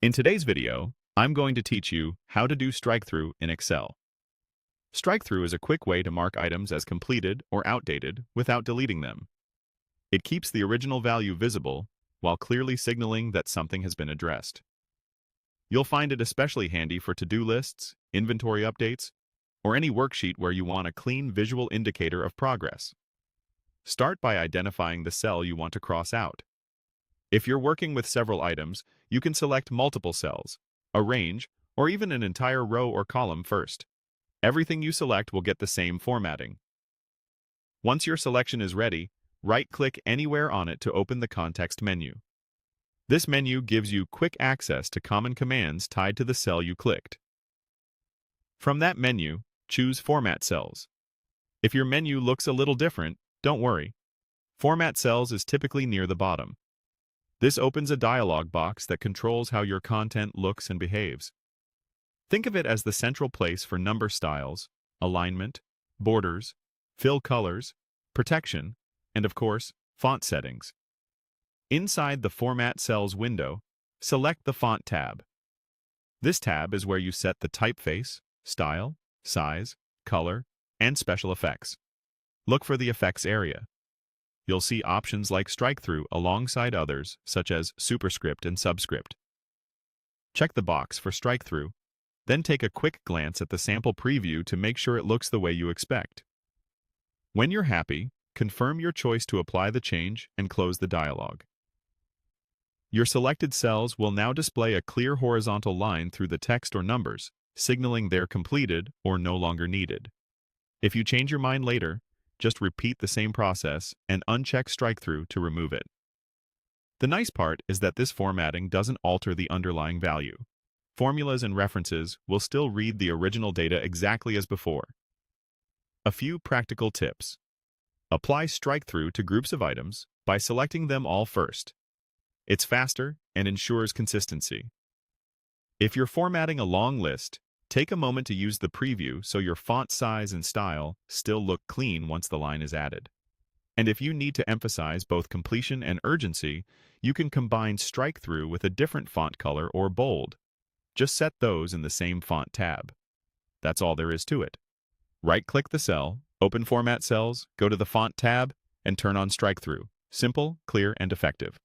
In today's video, I'm going to teach you how to do strikethrough in Excel. Strikethrough is a quick way to mark items as completed or outdated without deleting them. It keeps the original value visible while clearly signaling that something has been addressed. You'll find it especially handy for to-do lists, inventory updates, or any worksheet where you want a clean visual indicator of progress. Start by identifying the cell you want to cross out. If you're working with several items, you can select multiple cells, a range, or even an entire row or column first. Everything you select will get the same formatting. Once your selection is ready, right-click anywhere on it to open the context menu. This menu gives you quick access to common commands tied to the cell you clicked. From that menu, choose Format Cells. If your menu looks a little different, don't worry. Format Cells is typically near the bottom. This opens a dialog box that controls how your content looks and behaves. Think of it as the central place for number styles, alignment, borders, fill colors, protection, and of course, font settings. Inside the Format Cells window, select the Font tab. This tab is where you set the typeface, style, size, color, and special effects. Look for the Effects area. You'll see options like Strikethrough alongside others, such as Superscript and Subscript. Check the box for Strikethrough, then take a quick glance at the sample preview to make sure it looks the way you expect. When you're happy, confirm your choice to apply the change and close the dialog. Your selected cells will now display a clear horizontal line through the text or numbers, signaling they're completed or no longer needed. If you change your mind later, just repeat the same process and uncheck Strikethrough to remove it. The nice part is that this formatting doesn't alter the underlying value. Formulas and references will still read the original data exactly as before. A few practical tips. Apply Strikethrough to groups of items by selecting them all first. It's faster and ensures consistency. If you're formatting a long list, take a moment to use the preview so your font size and style still look clean once the line is added. And if you need to emphasize both completion and urgency, you can combine Strikethrough with a different font color or bold. Just set those in the same font tab. That's all there is to it. Right-click the cell, open Format Cells, go to the Font tab, and turn on Strikethrough. Simple, clear, and effective.